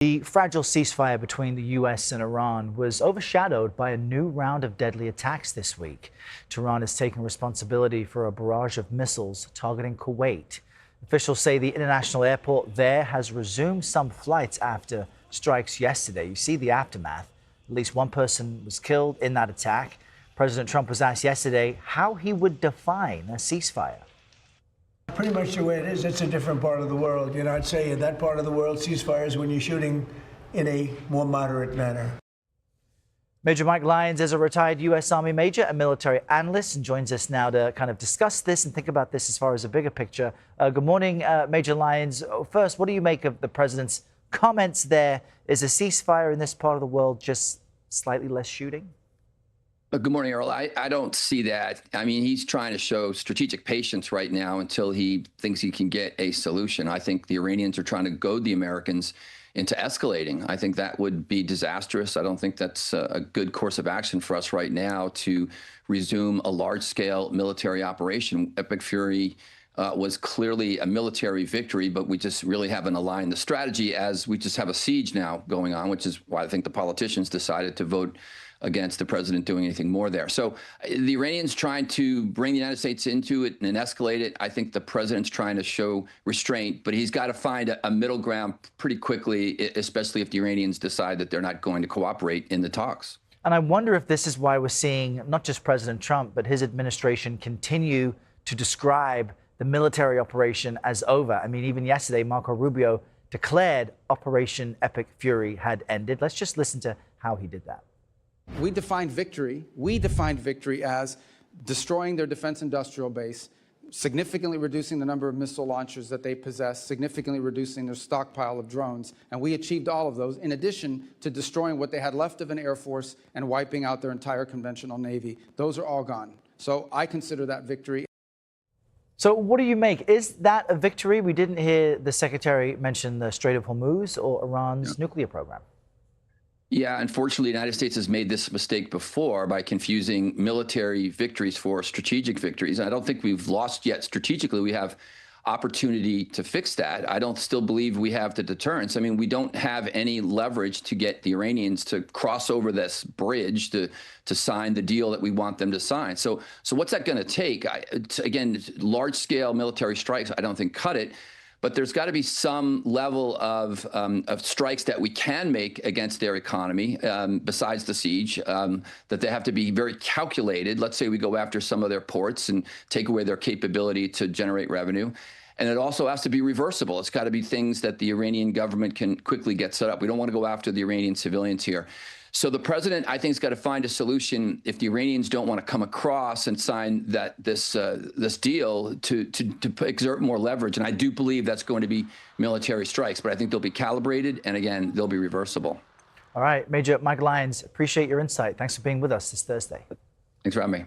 The fragile ceasefire between the U.S. and Iran was overshadowed by a new round of deadly attacks this week. Tehran is taking responsibility for a barrage of missiles targeting Kuwait. Officials say the international airport there has resumed some flights after strikes yesterday. You see the aftermath. At least one person was killed in that attack. President Trump was asked yesterday how he would define a ceasefire. Pretty much the way it is, it's a different part of the world. You know, I'd say in that part of the world, ceasefire is when you're shooting in a more moderate manner. Major Mike Lyons is a retired U.S. Army major, a military analyst, and joins us now to kind of discuss this and think about this as far as a bigger picture. Good morning, Major Lyons. First, what do you make of the president's comments there? Is a ceasefire in this part of the world just slightly less shooting? Good morning, Earl. I don't see that. I mean, he's trying to show strategic patience right now until he thinks he can get a solution. I think the Iranians are trying to goad the Americans into escalating. I think that would be disastrous. I don't think that's a good course of action for us right now to resume a large-scale military operation. Epic Fury was clearly a military victory, but we just really haven't aligned the strategy as we just have a siege now going on, which is why I think the politicians decided to vote against the president doing anything more there. So the Iranians trying to bring the United States into it and escalate it. I think the president's trying to show restraint, but he's got to find a middle ground pretty quickly, especially if the Iranians decide that they're not going to cooperate in the talks. And I wonder if this is why we're seeing not just President Trump, but his administration continue to describe the military operation as over. I mean, even yesterday, Marco Rubio declared Operation Epic Fury had ended. Let's just listen to how he did that. We defined victory as destroying their defense industrial base, significantly reducing the number of missile launchers that they possess, significantly reducing their stockpile of drones. And we achieved all of those, in addition to destroying what they had left of an Air Force and wiping out their entire conventional Navy. Those are all gone. So I consider that victory. So what do you make? Is that a victory? We didn't hear the secretary mention the Strait of Hormuz or Iran's nuclear program. Yeah, unfortunately, the United States has made this mistake before by confusing military victories for strategic victories. And I don't think we've lost yet strategically. We have opportunity to fix that. I don't still believe we have the deterrence. I mean, we don't have any leverage to get the Iranians to cross over this bridge to sign the deal that we want them to sign. So what's that going to take? Again, large-scale military strikes, I don't think cut it. But there's got to be some level of strikes that we can make against their economy, besides the siege, that they have to be very calculated. Let's say we go after some of their ports and take away their capability to generate revenue. And it also has to be reversible. It's got to be things that the Iranian government can quickly get set up. We don't want to go after the Iranian civilians here. So the president, I think, has got to find a solution if the Iranians don't want to come across and sign this deal to exert more leverage. And I do believe that's going to be military strikes, but I think they'll be calibrated, and again, they'll be reversible. All right, Major Mike Lyons, appreciate your insight. Thanks for being with us this Thursday. Thanks for having me.